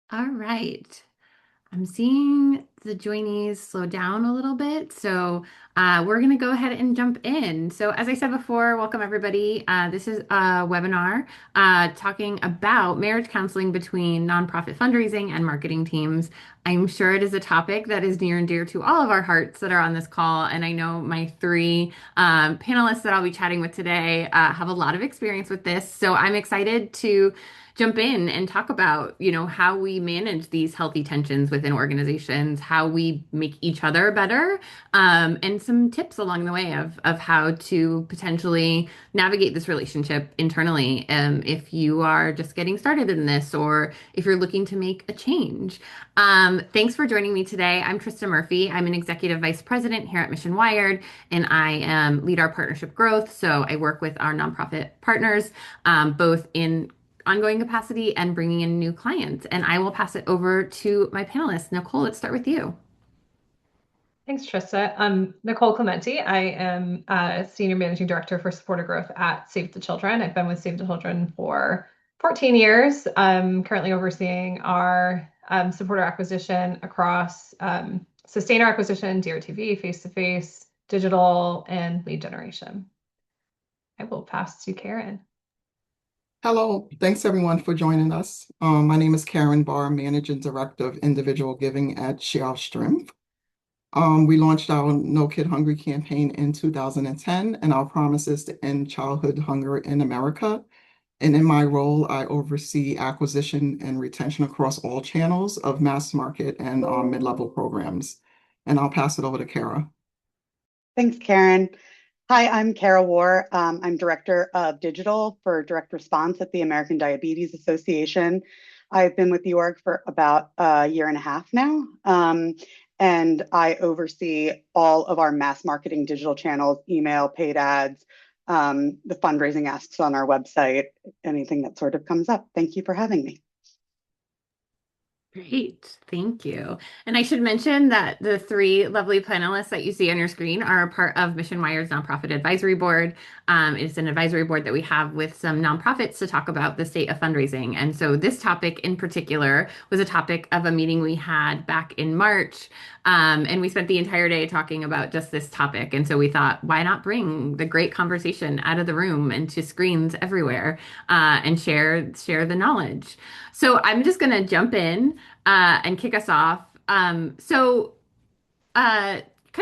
All right. I'm seeing the joinees slow down a little bit, so we're going to go ahead and jump in. So, as I said before, welcome everybody. This is a webinar talking about marriage counseling between nonprofit fundraising and marketing teams. I'm sure it is a topic that is near and dear to all of our hearts that are on this call, and I know my three panelists that I'll be chatting with today have a lot of experience with this. So, I'm excited to jump in and talk about, how we manage these healthy tensions within organizations, how we make each other better, and some tips along the way of how to potentially navigate this relationship internally, if you are just getting started in this or if you're looking to make a change. Thanks for joining me today. I'm Trista Murphy. I'm an executive vice president here at MissionWired, and I lead our partnership growth. So I work with our nonprofit partners, both in ongoing capacity and bringing in new clients. And I will pass it over to my panelists. Nicole, let's start with you. Thanks, Trista. I'm Nicole Clementi. I am a Senior Managing Director for Supporter Growth at Save the Children. I've been with Save the Children for 14 years. I'm currently overseeing our supporter acquisition across sustainer acquisition, DRTV, face-to-face, digital, and lead generation. I will pass to Karen. Hello, thanks everyone for joining us. My name is Karen Barr, Managing Director of Individual Giving at Share Strength. We launched our No Kid Hungry campaign in 2010, and our promise is to end childhood hunger in America. And in my role, I oversee acquisition and retention across all channels of mass market and mid-level programs. And I'll pass it over to Kara. Thanks, Karen. Hi, I'm Kara War. I'm Director of Digital for Direct Response at the American Diabetes Association. I've been with the org for about a year and a half now, and I oversee all of our mass marketing digital channels, email, paid ads, the fundraising asks on our website, anything that sort of comes up. Thank you for having me. Great, thank you. And I should mention that the three lovely panelists that you see on your screen are a part of MissionWired's Nonprofit Advisory Board. It's an advisory board that we have with some nonprofits to talk about the state of fundraising. And so this topic in particular was a topic of a meeting we had back in March. And we spent the entire day talking about just this topic. And so we thought, why not bring the great conversation out of the room and to screens everywhere, and share the knowledge. So I'm just going to jump in and kick us off. Kind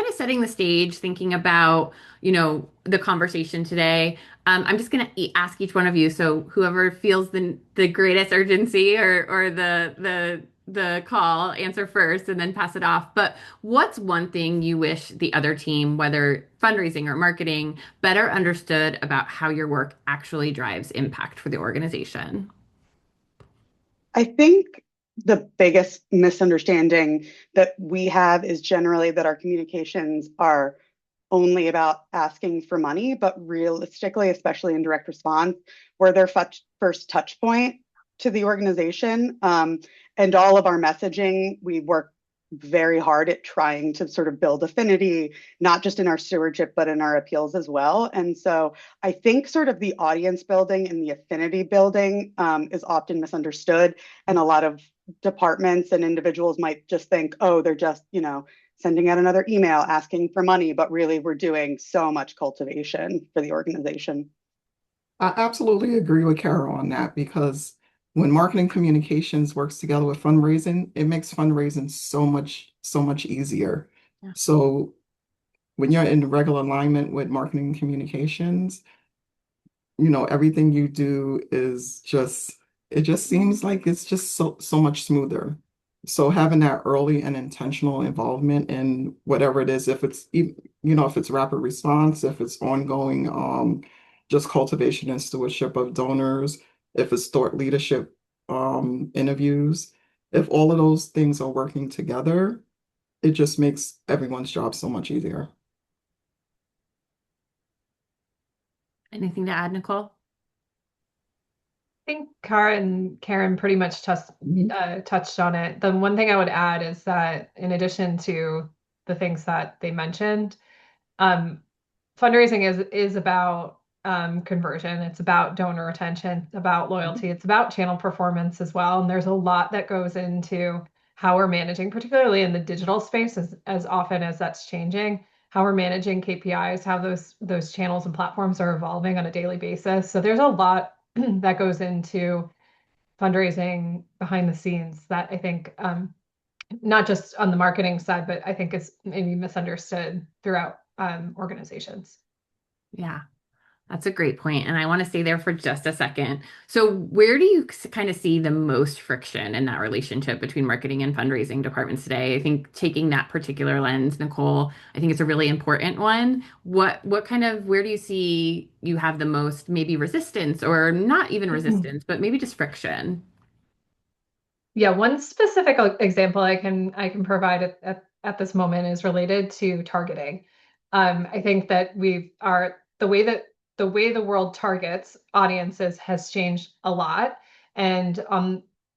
of setting the stage, thinking about, the conversation today. I'm just going to ask each one of you. So whoever feels the greatest urgency or the call, answer first and then pass it off. But what's one thing you wish the other team, whether fundraising or marketing, better understood about how your work actually drives impact for the organization? I think the biggest misunderstanding that we have is generally that our communications are only about asking for money, but realistically, especially in direct response, we're their first touch point to the organization. And all of our messaging, we work very hard at trying to sort of build affinity, not just in our stewardship, but in our appeals as well. And so I think sort of the audience building and the affinity building is often misunderstood. And a lot of departments and individuals might just think, oh, they're just, sending out another email asking for money, but really we're doing so much cultivation for the organization. I absolutely agree with Carol on that because when marketing communications works together with fundraising, it makes fundraising so much easier. Yeah. So when you're in regular alignment with marketing communications, everything you do is it just seems like it's just so much smoother. So having that early and intentional involvement in whatever it is, if it's if it's rapid response, if it's ongoing, just cultivation and stewardship of donors, if it's thought leadership interviews, if all of those things are working together, it just makes everyone's job so much easier. Anything to add, Nicole? I think Karen pretty much touched on it. The one thing I would add is that in addition to the things that they mentioned, fundraising is about conversion. It's about donor retention, it's about loyalty, it's about channel performance as well. And there's a lot that goes into how we're managing, particularly in the digital space, as often as that's changing, how we're managing KPIs, how those channels and platforms are evolving on a daily basis. So there's a lot that goes into fundraising behind the scenes that I think not just on the marketing side, but I think is maybe misunderstood throughout organizations. Yeah. That's a great point. And I want to stay there for just a second. So, where do you kind of see the most friction in that relationship between marketing and fundraising departments today? I think taking that particular lens, Nicole, I think it's a really important one. What kind of where do you see you have the most maybe resistance or not even resistance, but maybe just friction? Yeah, one specific example I can provide at this moment is related to targeting. I think that we are the way the world targets audiences has changed a lot. And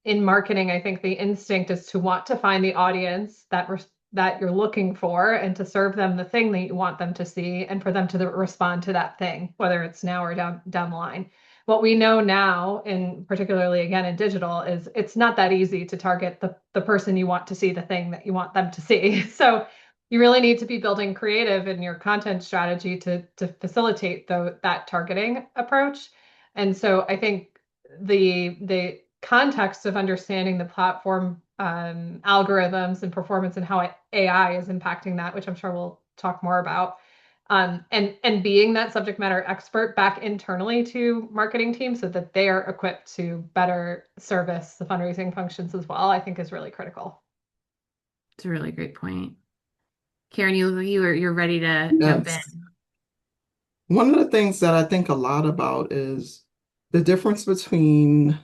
in marketing, I think the instinct is to want to find the audience that you're looking for and to serve them the thing that you want them to see and for them to respond to that thing, whether it's now or down the line. What we know now, and particularly again in digital, is it's not that easy to target the person you want to see the thing that you want them to see. So you really need to be building creative in your content strategy to facilitate that targeting approach. And so I think the context of understanding the platform algorithms and performance and how AI is impacting that, which I'm sure we'll talk more about, and being that subject matter expert back internally to marketing teams so that they are equipped to better service the fundraising functions as well, I think is really critical. It's a really great point. Karen, you're ready to jump in. Yes. One of the things that I think a lot about is the difference between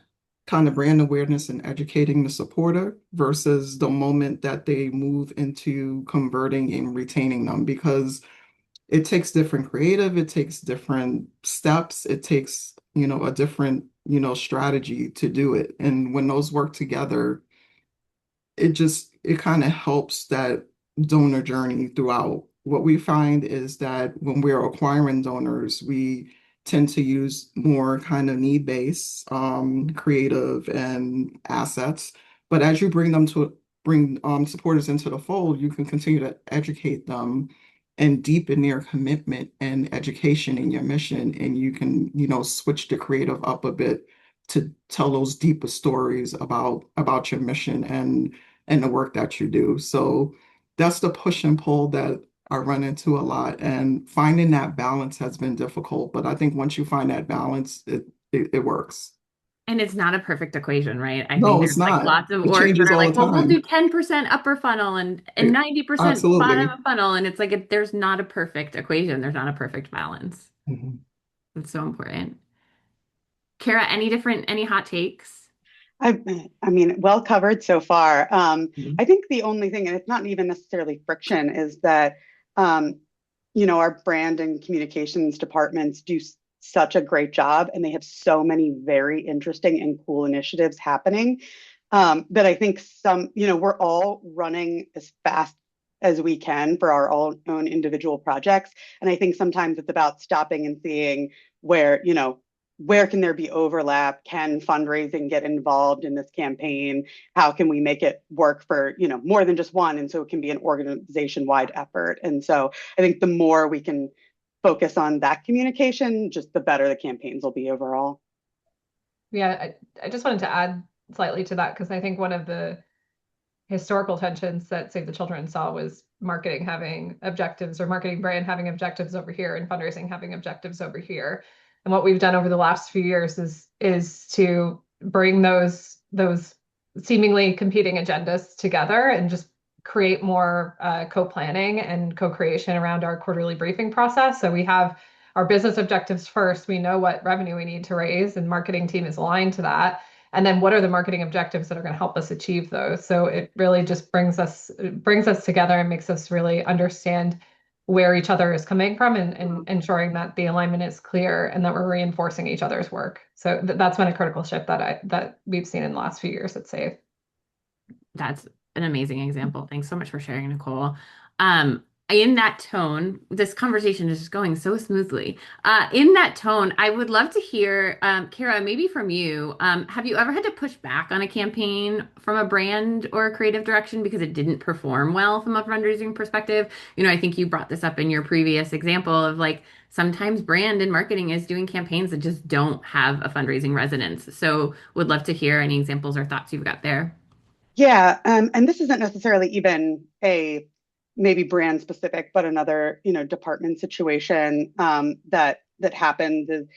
kind of brand awareness and educating the supporter versus the moment that they move into converting and retaining them, because it takes different creative, it takes different steps, it takes, a different, strategy to do it. And when those work together, it kind of helps that donor journey throughout. What we find is that when we're acquiring donors, we tend to use more kind of need-based, creative and assets. But as you bring supporters into the fold, you can continue to educate them and deepen their commitment and education in your mission. And you can, switch the creative up a bit to tell those deeper stories about your mission and the work that you do. So that's the push and pull that I run into a lot. And finding that balance has been difficult. But I think once you find that balance, it works. And it's not a perfect equation, right? I think No, there's it's like not. lots of It orgs that changes are all like, the well, we'll do time. 10% upper funnel and 90% bottom Absolutely. of funnel. And it's like there's not a perfect equation. There's not a perfect balance. Mhm. It's so important. Kara, any hot takes? I mean, well covered so far. Mhm. I think the only thing, and it's not even necessarily friction, is that um, our brand and communications departments do such a great job, and they have so many very interesting and cool initiatives happening that I think we're all running as fast as we can for our own individual projects, and I think sometimes it's about stopping and seeing where can there be overlap? Can fundraising get involved in this campaign? How can we make it work for, more than just one? And so it can be an organization-wide effort. And so I think the more we can focus on that communication, just the better the campaigns will be overall. Yeah, I just wanted to add slightly to that because I think one of the historical tensions that Save the Children saw was marketing having objectives or marketing brand having objectives over here and fundraising having objectives over here. And what we've done over the last few years is to bring those seemingly competing agendas together and just create more co-planning and co-creation around our quarterly briefing process. So we have our business objectives first. We know what revenue we need to raise, and marketing team is aligned to that. And then what are the marketing objectives that are going to help us achieve those? So it really just brings us together and makes us really understand where each other is coming from and ensuring that the alignment is clear and that we're reinforcing each other's work. So that's been a critical shift that we've seen in the last few years at Save. That's an amazing example. Thanks so much for sharing, Nicole. In that tone, this conversation is just going so smoothly. In that tone, I would love to hear, Kara, maybe from you. Have you ever had to push back on a campaign from a brand or a creative direction because it didn't perform well from a fundraising perspective? I think you brought this up in your previous example of like sometimes brand and marketing is doing campaigns that just don't have a fundraising resonance. So would love to hear any examples or thoughts you've got there. Yeah, and this isn't necessarily even a maybe brand specific, but another, department situation that happened is,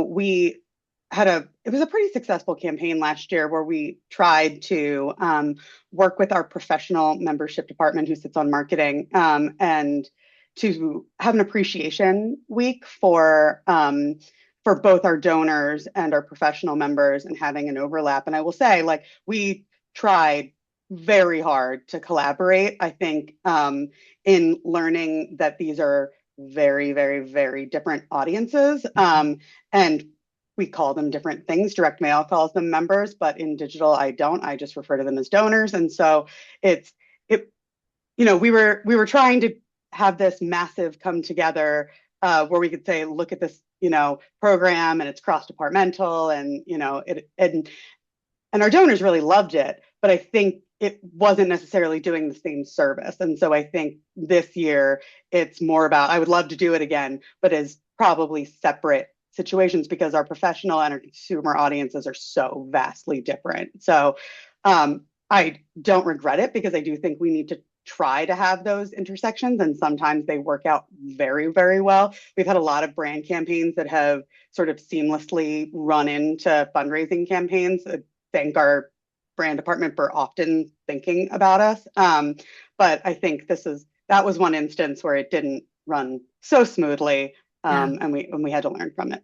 we had it was a pretty successful campaign last year where we tried to work with our professional membership department who sits on marketing and to have an appreciation week for both our donors and our professional members and having an overlap. And I will say, like, we tried very hard to collaborate. I think in learning that these are very, very, very different audiences. And we call them different things. Direct mail calls them members, but in digital, I don't. I just refer to them as donors. And so it's it. We were trying to have this massive come together where we could say, look at this, program, and it's cross departmental, and and our donors really loved it, but I think it wasn't necessarily doing the same service. And so I think this year it's more about, I would love to do it again, but as probably separate situations because our professional and our consumer audiences are so vastly different. So I don't regret it because I do think we need to try to have those intersections, and sometimes they work out very, very well. We've had a lot of brand campaigns that have sort of seamlessly run into fundraising campaigns. Thank our brand department for often thinking about us. But I think that was one instance where it didn't run so smoothly, Yeah. and we had to learn from it.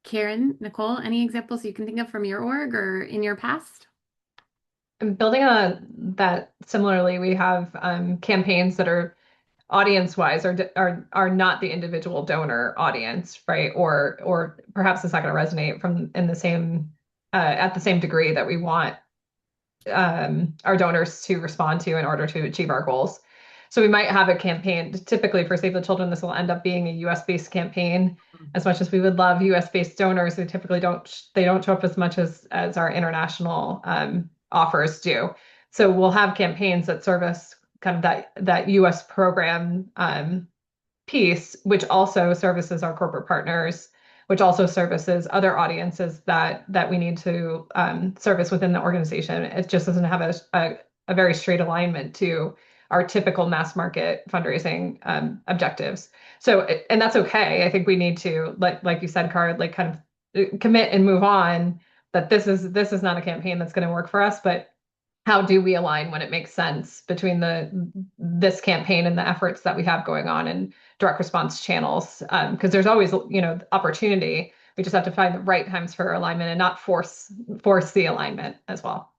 Karen, Nicole, any examples you can think of from your org or in your past? And building on that, similarly, we have campaigns that are audience-wise are not the individual donor audience, right? Or perhaps it's not going to resonate from in the same at the same degree that we want our donors to respond to in order to achieve our goals. So we might have a campaign, typically for Save the Children, this will end up being a US-based campaign. As much as we would love US-based donors, they typically don't show up as much as our international offers do. So we'll have campaigns that service kind of that US program piece, which also services our corporate partners, which also services other audiences that we need to service within the organization. It just doesn't have a very straight alignment to our typical mass market fundraising objectives. So, and that's okay. I think we need to, like you said, Cara, like kind of commit and move on. That this is not a campaign that's going to work for us, but how do we align when it makes sense between this campaign and the efforts that we have going on in direct response channels? Because there's always, opportunity. We just have to find the right times for alignment and not force the alignment as well.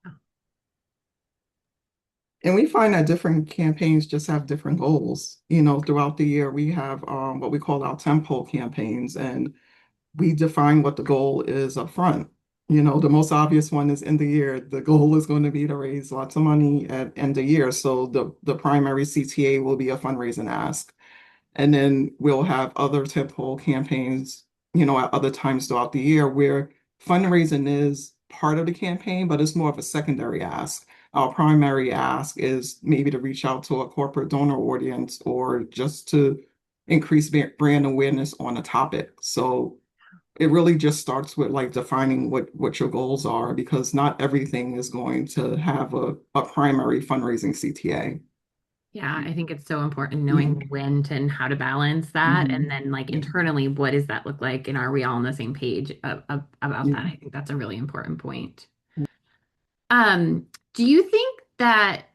And we find that different campaigns just have different goals. Throughout the year, we have what we call our tempo campaigns, and we define what the goal is up front. The most obvious one is end of year. The goal is going to be to raise lots of money at end of year. So the primary CTA will be a fundraising ask. And then we'll have other tentpole campaigns, at other times throughout the year where fundraising is part of the campaign, but it's more of a secondary ask. Our primary ask is maybe to reach out to a corporate donor audience or just to increase brand awareness on a topic. So it really just starts with like defining what your goals are, because not everything is going to have a primary fundraising CTA. Yeah, I think it's so important Yeah. knowing when to and how to balance that. And Mhm. then, like, Yeah. internally, what does that look like? And are we all on the same page about that? Yeah. I think that's a really important point. Do you think that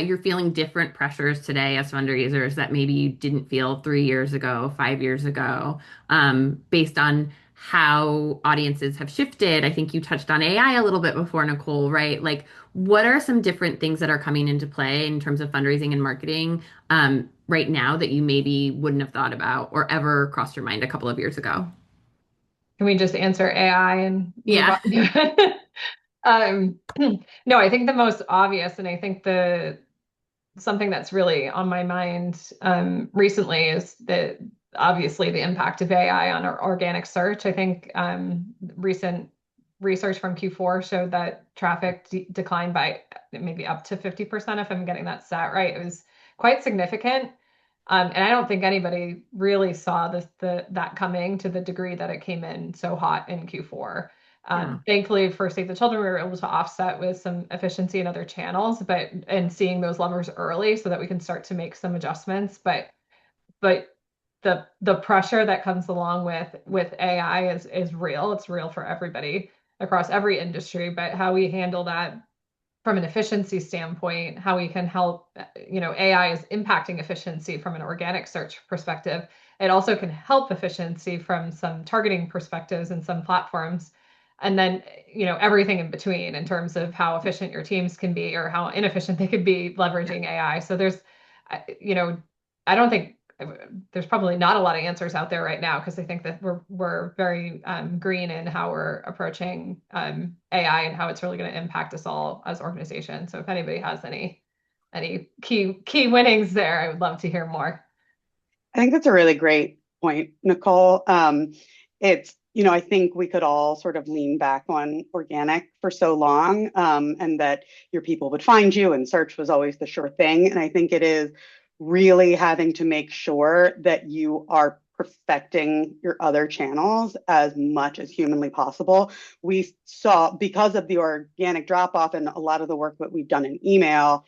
you're feeling different pressures today as fundraisers that maybe you didn't feel 3 years ago, 5 years ago, based on how audiences have shifted? I think you touched on AI a little bit before, Nicole, right? Like, what are some different things that are coming into play in terms of fundraising and marketing right now that you maybe wouldn't have thought about or ever crossed your mind a couple of years ago? Can we just answer AI and move Yeah. on? No, I think the most obvious, and I think something that's really on my mind recently is that obviously the impact of AI on our organic search. I think recent research from Q4 showed that traffic declined by maybe up to 50%, if I'm getting that stat right. It was quite significant. And I don't think anybody really saw that coming to the degree that it came in so hot in Q4. Yeah. Thankfully for Save the Children, we were able to offset with some efficiency in other channels, and seeing those levers early so that we can start to make some adjustments. But the pressure that comes along with AI is real. It's real for everybody across every industry. But how we handle that from an efficiency standpoint, how we can help, AI is impacting efficiency from an organic search perspective. It also can help efficiency from some targeting perspectives and some platforms. And then, everything in between in terms of how efficient your teams can be or how inefficient they could be leveraging AI. So I don't think there's probably not a lot of answers out there right now because I think that we're very green in how we're approaching AI and how it's really going to impact us all as organizations. So if anybody has any key winnings there, I would love to hear more. I think that's a really great point, Nicole. I think we could all sort of lean back on organic for so long, and that your people would find you and search was always the sure thing. And I think it is really having to make sure that you are perfecting your other channels as much as humanly possible. We saw, because of the organic drop off and a lot of the work that we've done in email,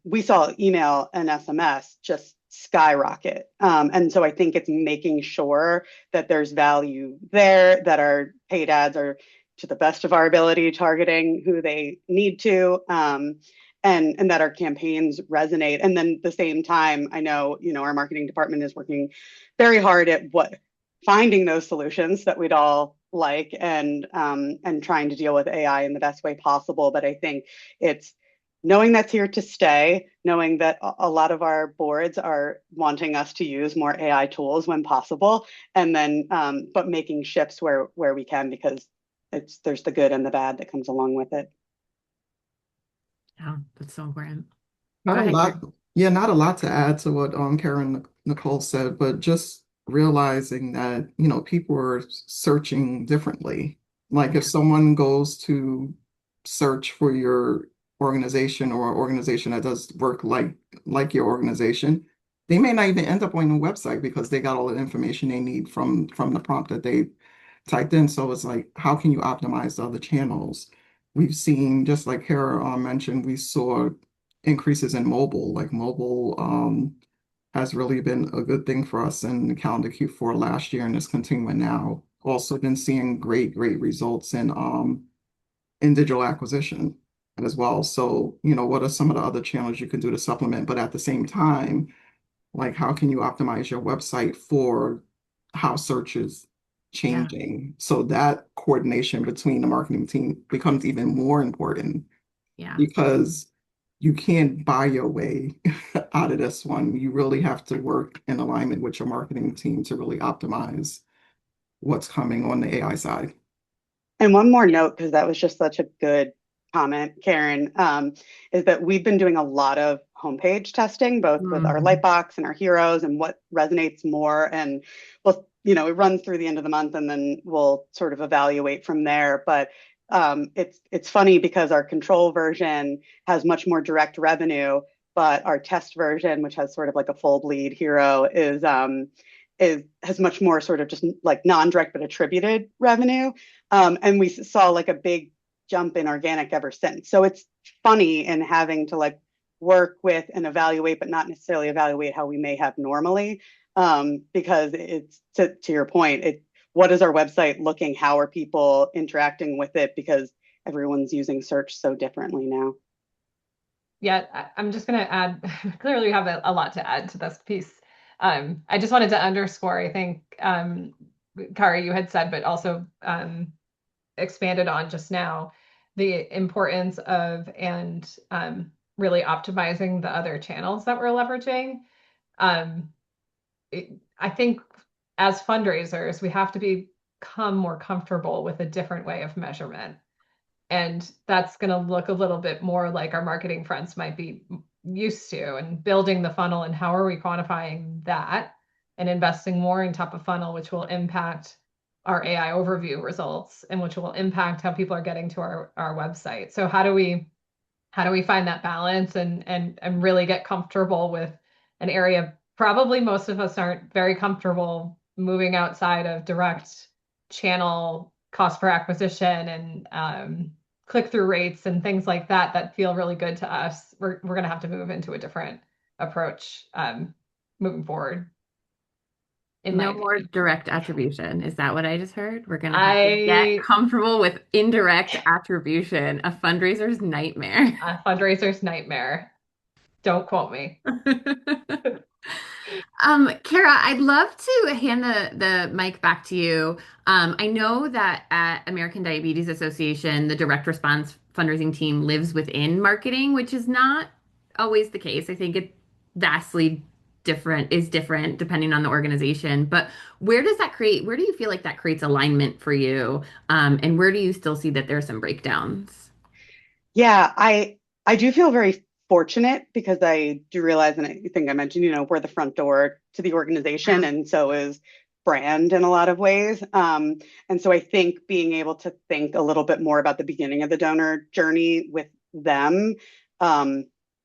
we saw email and SMS just skyrocket. And so I think it's making sure that there's value there, that our paid ads are, to the best of our ability, targeting who they need to, and that our campaigns resonate. And then at the same time, I know, our marketing department is working very hard at finding those solutions that we'd all like, and trying to deal with AI in the best way possible. But I think it's knowing that's here to stay, knowing that a lot of our boards are wanting us to use more AI tools when possible, and then but making shifts where we can, because there's the good and the bad that comes along with it. Yeah, that's so important. Not Go a ahead, lot, Karen. yeah, not a lot to add to what Karen Nicole said, but just realizing that, people are searching differently. Like if Yeah, someone goes to search for your organization or an organization that does work like your organization, they may not even end up on the website because they got all the information they need from the prompt that they typed in. So it's like, how can you optimize the other channels? We've seen, just like Kara mentioned, we saw increases in mobile. Like mobile has really been a good thing for us in calendar Q4 last year and is continuing now. Also been seeing great results in digital acquisition as well. So, what are some of the other channels you can do to supplement? But at the same time, like how can you optimize your website for how search is yeah, changing? So that coordination between the marketing team becomes even more important yeah. because you can't buy your way out of this one. You really have to work in alignment with your marketing team to really optimize what's coming on the AI side. And one more note, because that was just such a good comment, Karen, is that we've been doing a lot of homepage testing, both with our Mhm. Lightbox and our heroes, and what resonates more. And well, it runs through the end of the month, and then we'll sort of evaluate from there. But it's funny because our control version has much more direct revenue, but our test version, which has sort of like a full bleed hero, has much more sort of just like non-direct but attributed revenue. And we saw like a big jump in organic ever since. So it's funny in having to like work with and evaluate, but not necessarily evaluate how we may have normally. Because it's to your point, what is our website looking? How are people interacting with it? Because everyone's using search so differently now. Yeah, I'm just going to add, clearly we have a lot to add to this piece. I just wanted to underscore, I think, Kari, you had said, but also expanded on just now, the importance of and really optimizing the other channels that we're leveraging. Um, I think as fundraisers, we have to become more comfortable with a different way of measurement. And that's going to look a little bit more like our marketing friends might be used to, and building the funnel, and how are we quantifying that and investing more in top of funnel, which will impact our AI overview results and which will impact how people are getting to our website. So how do we find that balance and really get comfortable with an area? Probably most of us aren't very comfortable moving outside of direct channel cost per acquisition and click-through rates and things like that that feel really good to us. We're going to have to move into a different approach moving forward, in my No more opinion. direct attribution. Is that what I just heard? We're gonna have to get I comfortable with indirect attribution, a fundraiser's nightmare. A fundraiser's nightmare. Don't quote me. Kara, I'd love to hand the mic back to you. I know that at American Diabetes Association, the direct response fundraising team lives within marketing, which is not always the case. I think it vastly different depending on the organization. But where do you feel like that creates alignment for you? And where do you still see that there are some breakdowns? Yeah, I do feel very fortunate because I do realize, and I think I mentioned, we're the front door to the organization, Yeah. and so is brand in a lot of ways. And so I think being able to think a little bit more about the beginning of the donor journey with them um,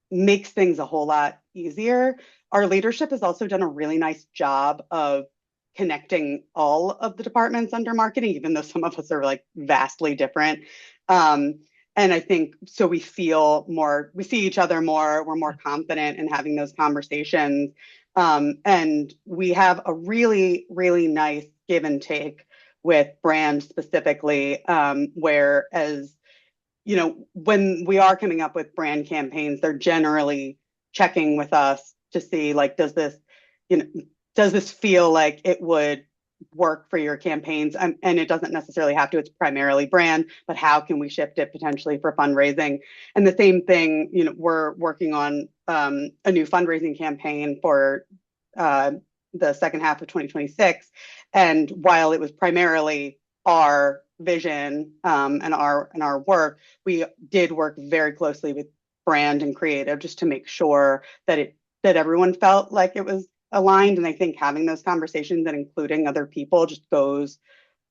makes things a whole lot easier. Our leadership has also done a really nice job of connecting all of the departments under marketing, even though some of us are like vastly different. Um, and I think so we feel more, we see each other more, we're more confident in having those conversations. And we have a really, really nice give and take with brand specifically, whereas, when we are coming up with brand campaigns, they're generally checking with us to see like, you know, does this feel like it would work for your campaigns? And it doesn't necessarily have to, it's primarily brand, but how can we shift it potentially for fundraising? And the same thing, we're working on a new fundraising campaign for uh, the second half of 2026. And while it was primarily our vision and our work, we did work very closely with brand and creative just to make sure that everyone felt like it was aligned. And I think having those conversations and including other people just goes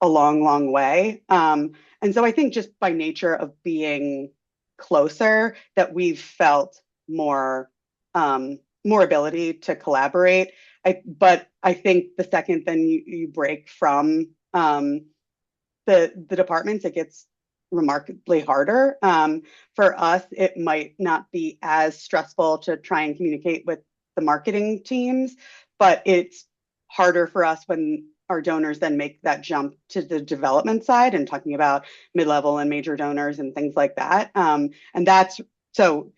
a long, long way. And so I think just by nature of being closer, that we've felt more ability to collaborate. But I think the second then you break from the departments, it gets remarkably harder. For us, it might not be as stressful to try and communicate with the marketing teams, but it's harder for us when our donors then make that jump to the development side and talking about mid-level and major donors and things like that. And that's so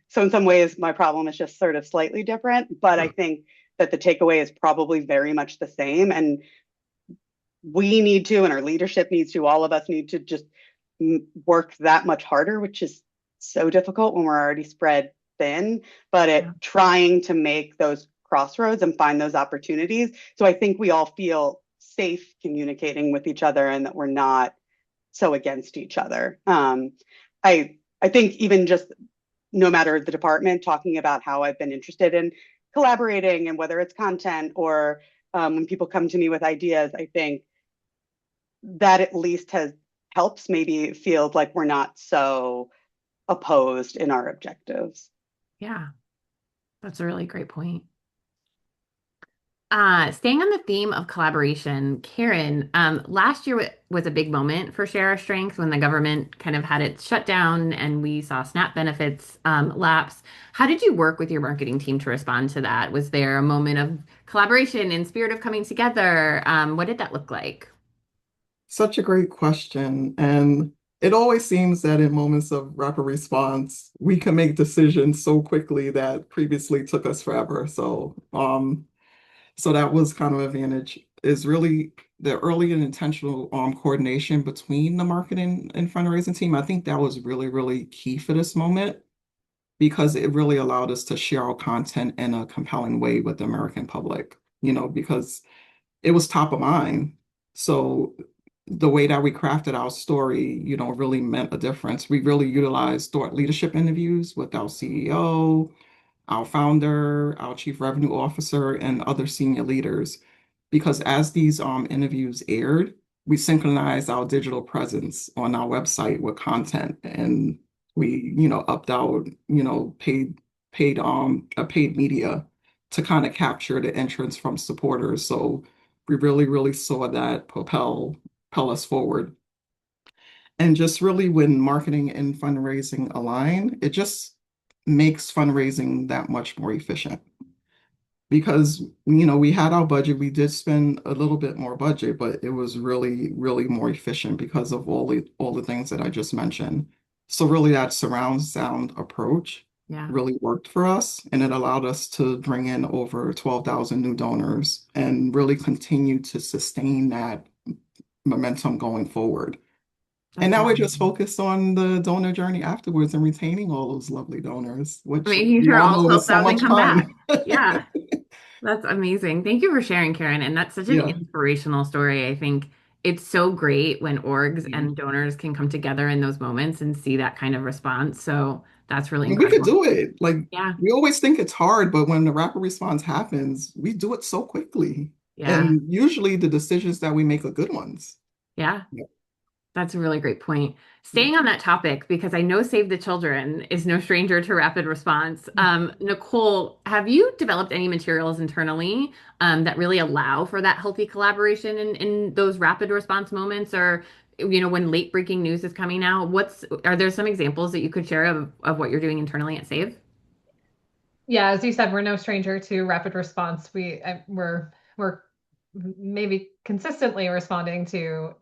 so in some ways my problem is just sort of slightly different, but I think that the takeaway is probably very much the same. And we need to, and our leadership needs to, all of us need to just work that much harder, which is so difficult when we're already spread thin, but Yeah. trying to make those crossroads and find those opportunities. So I think we all feel safe communicating with each other and that we're not so against each other. I think even just no matter the department, talking about how I've been interested in collaborating and whether it's content or when people come to me with ideas, I think that at least has helps maybe feel like we're not so opposed in our objectives. Yeah, that's a really great point. Staying on the theme of collaboration, Karen, last year was a big moment for Share Our Strength when the government kind of had its shutdown and we saw SNAP benefits lapse. How did you work with your marketing team to respond to that? Was there a moment of collaboration and spirit of coming together? What did that look like? Such a great question. And it always seems that in moments of rapid response, we can make decisions so quickly that previously took us forever. So that was kind of an advantage, is really the early and intentional coordination between the marketing and fundraising team. I think that was really, really key for this moment because it really allowed us to share our content in a compelling way with the American public, because it was top of mind. So the way that we crafted our story, really meant a difference. We really utilized thought leadership interviews with our CEO, our founder, our chief revenue officer, and other senior leaders. Because as these interviews aired, we synchronized our digital presence on our website with content, and we, upped out, paid media to kind of capture the entrance from supporters. So we really, really saw that propel us forward. And just really when marketing and fundraising align, it just makes fundraising that much more efficient. Because, we had our budget, we did spend a little bit more budget, but it was really, really more efficient because of all the things that I just mentioned. So really that surround sound approach Yeah. really worked for us, and it allowed us to bring in over 12,000 new donors and really continue to sustain that momentum going forward. And That's now we're just amazing. focused on the donor journey afterwards and retaining all those lovely donors, which Making we sure all all know is so 12,000 much come back. fun. Yeah. That's amazing. Thank you for sharing, Karen. And that's such an Yeah. inspirational story. I think it's so great when orgs Mhm. and donors can come together in those moments and see that kind of response. So that's really And we could incredible. do it. Like, Yeah. we always think it's hard, but when the rapid response happens, we do it so quickly. Yeah. And usually the decisions that we make are good ones. Yeah. Yeah. That's a really great point. Yeah. Staying on that topic, because I know Save the Children is no stranger to rapid response. Nicole, have you developed any materials internally that really allow for that healthy collaboration in those rapid response moments, or when late breaking news is coming out? Are there some examples that you could share of what you're doing internally at Save? Yeah, as you said, we're no stranger to rapid response. We're maybe consistently responding to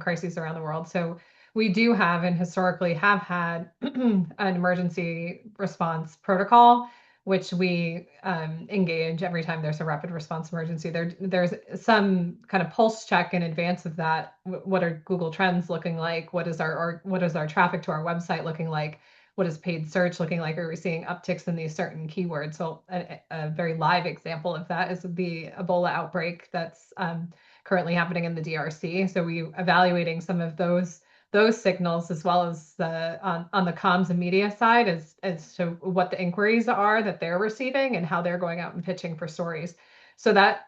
crises around the world. So we do have and historically have had an emergency response protocol, which we engage every time there's a rapid response emergency. There's some kind of pulse check in advance of that. What are Google Trends looking like? What is our traffic to our website looking like? What is paid search looking like? Are we seeing upticks in these certain keywords? So a very live example of that is the Ebola outbreak that's currently happening in the DRC. So we evaluating some of those signals as well as on the comms and media side as to what the inquiries are that they're receiving and how they're going out and pitching for stories. So that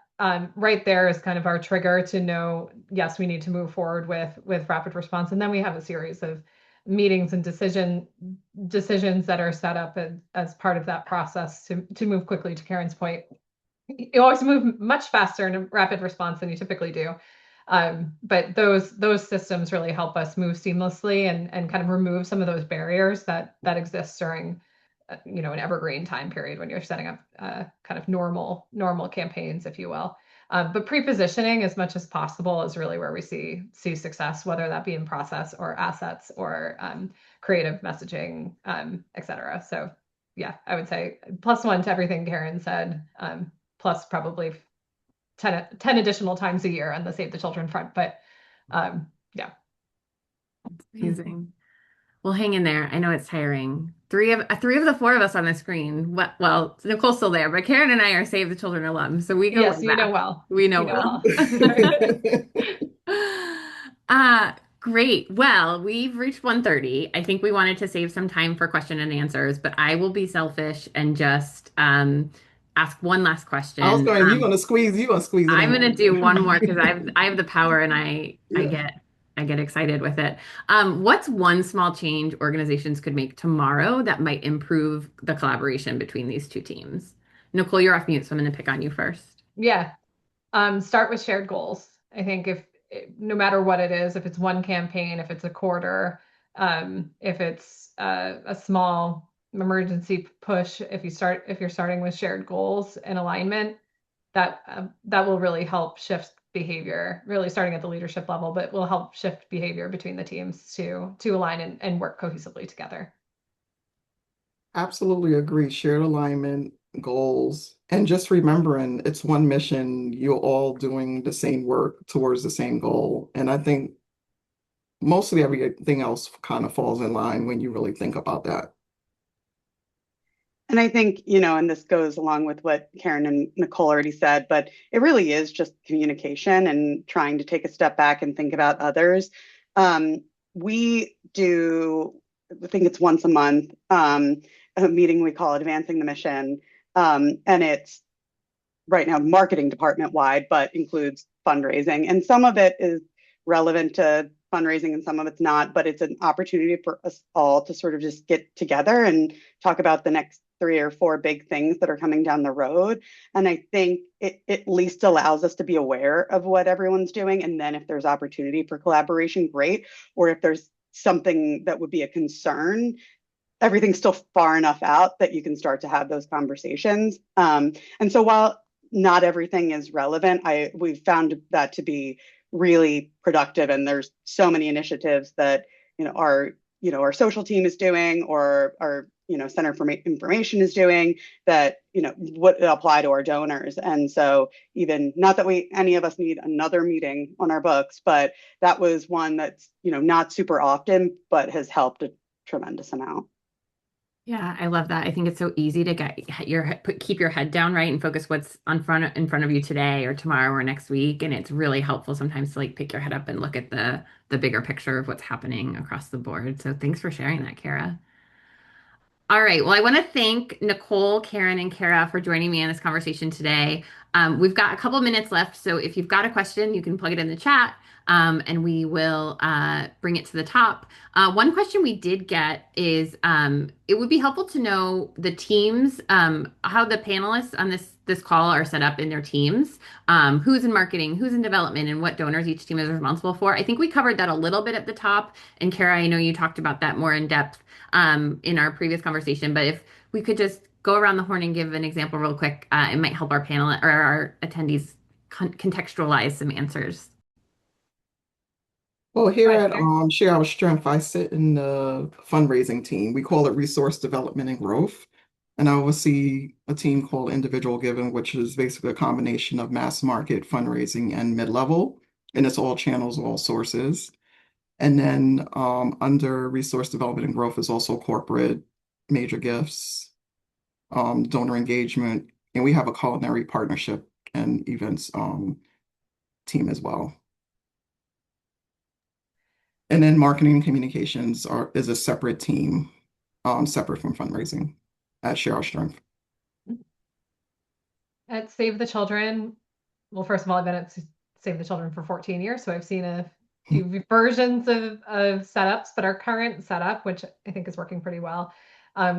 right there is kind of our trigger to know, yes, we need to move forward with rapid response. And then we have a series of meetings and decisions that are set up as part of that process to move quickly. To Karen's point, you always move much faster in a rapid response than you typically do. But those systems really help us move seamlessly and kind of remove some of those barriers that exist during an evergreen time period when you're setting up kind of normal campaigns, if you will. But pre-positioning as much as possible is really where we see success, whether that be in process or assets or creative messaging, et cetera. So yeah, I would say +1 to everything Karen said, plus probably 10 additional times a year on the Save the Children front. But yeah. Amazing. Well, hang in there. I know it's tiring. Three of the four of us on the screen. Well, Nicole's still there, but Karen and I are Save the Children alums, so we go way Yes, you know back. well. We know You know well. well. Great. Well, we've reached 1:30. I think we wanted to save some time for question and answers, but I will be selfish and just ask one last I was question. going, you're gonna squeeze it I'm in gonna one. do one more because I have the power and I Yeah. get excited with it. What's one small change organizations could make tomorrow that might improve the collaboration between these two teams? Nicole, you're off mute, so I'm gonna pick on you first. Yeah. Start with shared goals. I think if no matter what it is, if it's one campaign, if it's a quarter, if it's a small emergency push, if you're starting with shared goals and alignment, that will really help shift behavior, really starting at the leadership level, but will help shift behavior between the teams to align and work cohesively together. Absolutely agree. Shared alignment, goals, and just remembering it's one mission. You're all doing the same work towards the same goal. And I think mostly everything else kind of falls in line when you really think about that. And I think, and this goes along with what Karen and Nicole already said, but it really is just communication and trying to take a step back and think about others. We do, I think it's once a month, a meeting we call Advancing the Mission. And it's right now marketing department wide, but includes fundraising. And some of it is relevant to fundraising and some of it's not, but it's an opportunity for us all to sort of just get together and talk about the next 3 or 4 big things that are coming down the road. And I think it at least allows us to be aware of what everyone's doing. And then if there's opportunity for collaboration, great. Or if there's something that would be a concern, everything's still far enough out that you can start to have those conversations. And so while not everything is relevant, we've found that to be really productive. And there's so many initiatives that our social team is doing, or our Center for Information is doing, that would apply to our donors. And so even not that any of us need another meeting on our books, but that was one that's not super often, but has helped a tremendous amount. Yeah, I love that. I think it's so easy to keep your head down, right, and focus what's in front of you today or tomorrow or next week. And it's really helpful sometimes to like pick your head up and look at the bigger picture of what's happening across the board. So thanks for sharing that, Kara. All right. Well, I want to thank Nicole, Karen, and Kara for joining me in this conversation today. We've got a couple minutes left, so if you've got a question, you can plug it in the chat, and we will bring it to the top. One question we did get is it would be helpful to know the teams, how the panelists on this call are set up in their teams, who's in marketing, who's in development, and what donors each team is responsible for. I think we covered that a little bit at the top, and Kara, I know you talked about that more in depth in our previous conversation, but if we could just go around the horn and give an example real quick, it might help our panel or our attendees contextualize some answers. Well, Go here ahead, at Karen. Share Our Strength, I sit in the fundraising team. We call it Resource Development and Growth. And I oversee a team called Individual Giving, which is basically a combination of mass market fundraising and mid-level. And it's all channels, all sources. And then under Resource Development and Growth is also corporate, major gifts, donor engagement, and we have a culinary partnership and events team as well. And then marketing and communications is a separate team, separate from fundraising at Share Our Strength. At Save the Children, well, first of all, I've been at Save the Children for 14 years, so I've seen a few versions of setups, but our current setup, which I think is working pretty well,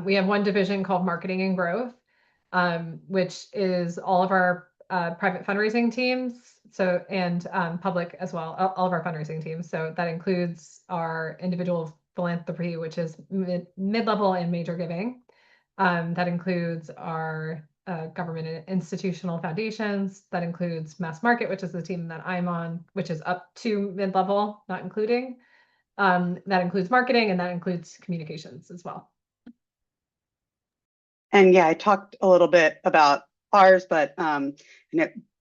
we have one division called Marketing and Growth, which is all of our private fundraising teams, and public as well, all of our fundraising teams. So that includes our individual philanthropy, which is mid-level and major giving. That includes our government and institutional foundations. That includes mass market, which is the team that I'm on, which is up to mid-level, not including. That includes marketing, and that includes communications as well. And yeah, I talked a little bit about ours, but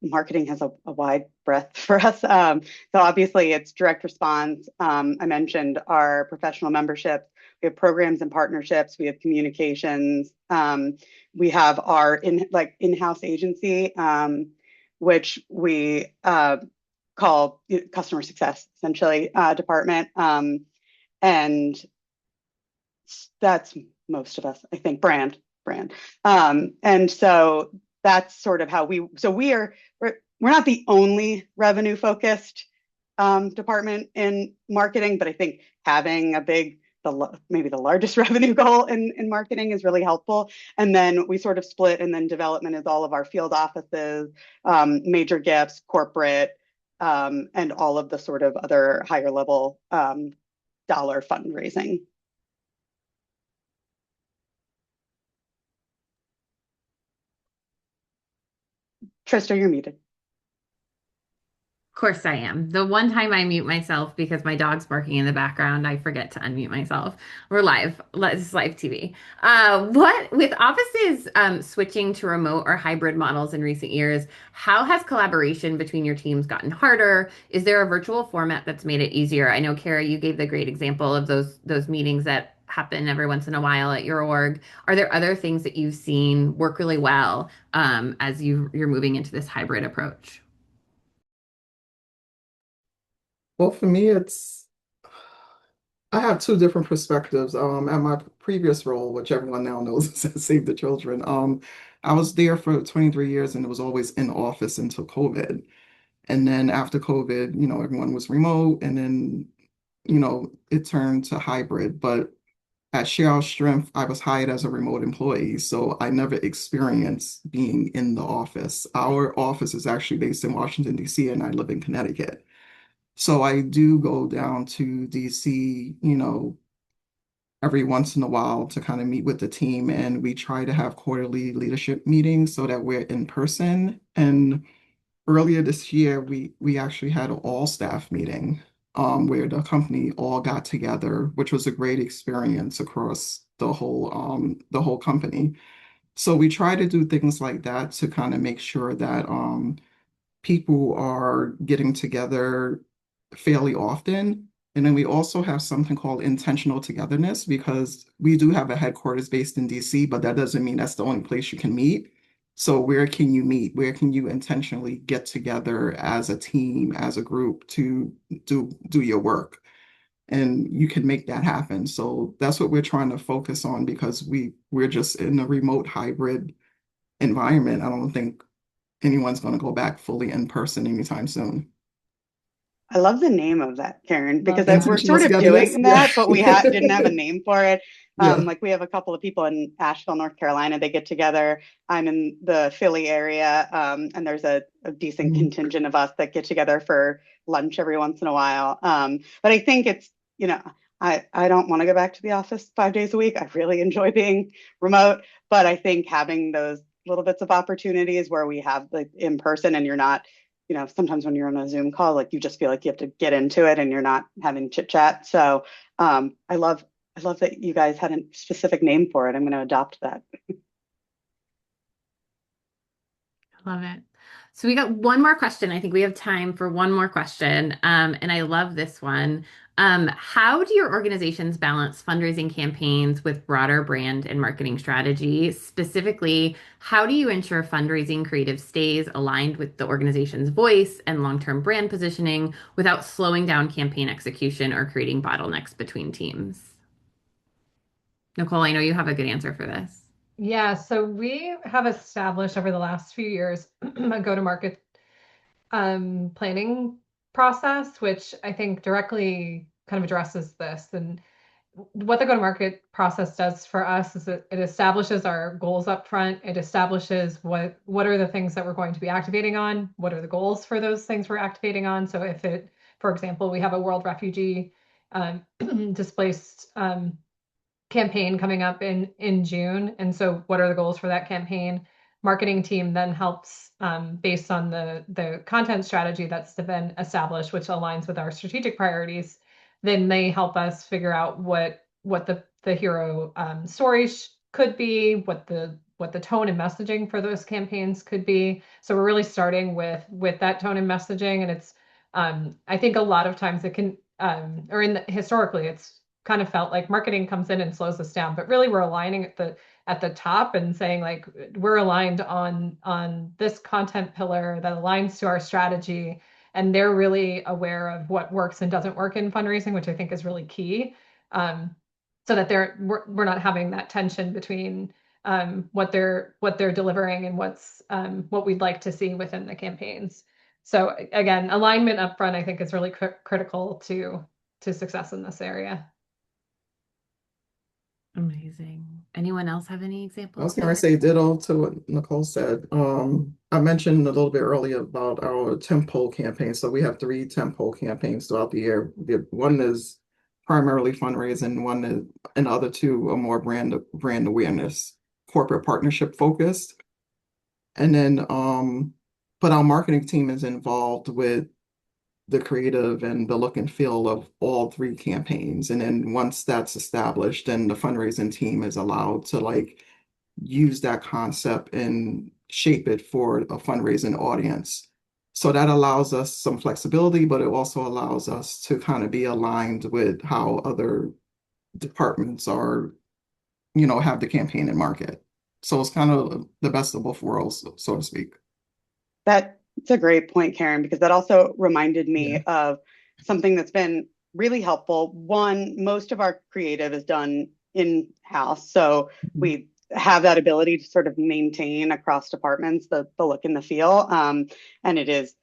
marketing has a wide breadth for us. So obviously it's direct response. I mentioned our professional memberships. We have programs and partnerships. We have communications. We have our in-house agency, which we call customer success, essentially, department. And that's most of us, I think, brand. And so that's sort of how we're not the only revenue focused department in marketing, but I think having maybe the largest revenue goal in marketing is really helpful. And then we sort of split, and then development is all of our field offices, major gifts, corporate, and all of the sort of other higher level dollar fundraising. Trista, you're muted. Of course I am. The one time I mute myself because my dog's barking in the background, I forget to unmute myself. We're live. This is live TV. What with offices switching to remote or hybrid models in recent years, how has collaboration between your teams gotten harder? Is there a virtual format that's made it easier? I know, Kara, you gave the great example of those meetings that happen every once in a while at your org. Are there other things that you've seen work really well as you're moving into this hybrid approach? Well, for me, I have two different perspectives. At my previous role, which everyone now knows is at Save the Children, I was there for 23 years and it was always in office until COVID. And then after COVID, everyone was remote and then, it turned to hybrid. But at Share Our Strength, I was hired as a remote employee, so I never experienced being in the office. Our office is actually based in Washington, D.C., and I live in Connecticut. So I do go down to DC, every once in a while to kind of meet with the team, and we try to have quarterly leadership meetings so that we're in person. And earlier this year, we actually had an all staff meeting where the company all got together, which was a great experience across the whole company. So we try to do things like that to kind of make sure that people are getting together fairly often. And then we also have something called intentional togetherness because we do have a headquarters based in DC, but that doesn't mean that's the only place you can meet. So where can you meet? Where can you intentionally get together as a team, as a group to do your work? And you can make that happen. So that's what we're trying to focus on because we're just in a remote hybrid environment. I don't think anyone's going to go back fully in person anytime soon. I love the name of that, Karen, because Love we're that. Intentional sort of togetherness? doing Yeah. that, but we didn't have a name for it. Yeah. Like we have a couple of people in Asheville, North Carolina. They get together. I'm in the Philly area, and there's a decent Mhm. contingent of us that get together for lunch every once in a while. But I think it's, I don't want to go back to the office 5 days a week. I really enjoy being remote, but I think having those little bits of opportunities where we have like in person and you're not sometimes when you're on a Zoom call, like you just feel like you have to get into it and you're not having chit chat. So I love that you guys had a specific name for it. I'm going to adopt that. Love it. So we got one more question. I think we have time for one more question. And I love this one. How do your organizations balance fundraising campaigns with broader brand and marketing strategy? Specifically, how do you ensure fundraising creative stays aligned with the organization's voice and long-term brand positioning without slowing down campaign execution or creating bottlenecks between teams? Nicole, I know you have a good answer for this. Yeah, so we have established over the last few years a go-to-market planning process, which I think directly kind of addresses this. And what the go-to-market process does for us is it establishes our goals up front. It establishes what are the things that we're going to be activating on, what are the goals for those things we're activating on. So if for example, we have a world refugee displaced campaign coming up in June. And so what are the goals for that campaign? Marketing team then helps based on the content strategy that's been established, which aligns with our strategic priorities. Then they help us figure out what the hero stories could be, what the tone and messaging for those campaigns could be. So we're really starting with that tone and messaging, and it's I think a lot of times it can historically it's kind of felt like marketing comes in and slows us down, but really we're aligning at the top and saying like we're aligned on this content pillar that aligns to our strategy, and they're really aware of what works and doesn't work in fundraising, which I think is really key. So that we're not having that tension between what they're delivering and what we'd like to see within the campaigns. So again, alignment up front I think is really critical to success in this area. Amazing. Anyone else have any I was examples going to there? say ditto to what Nicole said. I mentioned a little bit earlier about our tempo campaign. So we have three tempo campaigns throughout the year. One is primarily fundraising, and the other two are more brand awareness, corporate partnership focused. And then, but our marketing team is involved with the creative and the look and feel of all three campaigns. And then once that's established, then the fundraising team is allowed to like use that concept and shape it for a fundraising audience. So that allows us some flexibility, but it also allows us to kind of be aligned with how other departments have the campaign and market. So it's kind of the best of both worlds, so to speak. That's a great point, Karen, because that also reminded Yeah. me of something that's been really helpful. One, most of our creative is done in-house, so we have that ability to sort of maintain across departments the look and the feel. And it is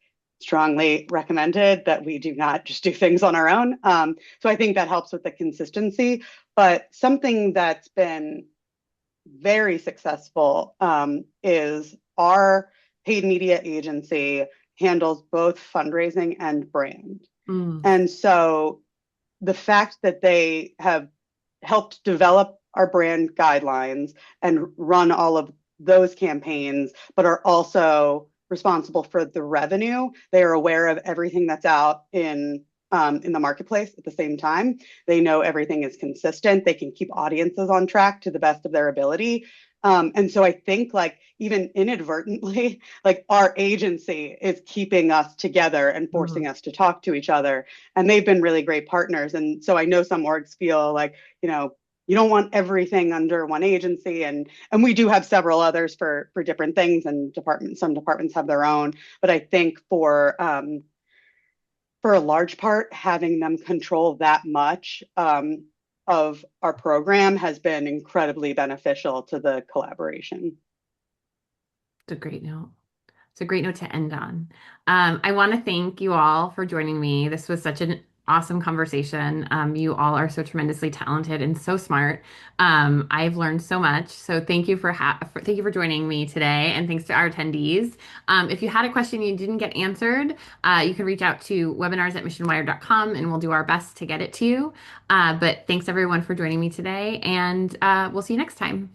strongly recommended that we do not just do things on our own. So I think that helps with the consistency. But something that's been very successful is our paid media agency handles both fundraising and brand. Mm. And so the fact that they have helped develop our brand guidelines and run all of those campaigns, but are also responsible for the revenue. They are aware of everything that's out in the marketplace at the same time. They know everything is consistent. They can keep audiences on track to the best of their ability. And so I think like even inadvertently, like our agency is keeping us together and forcing us to talk to each other. And they've been really great partners. And so I know some orgs feel like, you don't want everything under one agency. And we do have several others for different things, and some departments have their own. But I think for a large part, having them control that much of our program has been incredibly beneficial to the collaboration. It's a great note. It's a great note to end on. I want to thank you all for joining me. This was such an awesome conversation. You all are so tremendously talented and so smart. I've learned so much. So thank you for joining me today, and thanks to our attendees. If you had a question you didn't get answered, you can reach out to webinars@missionwired.com, and we'll do our best to get it to you. But thanks everyone for joining me today, and we'll see you next time.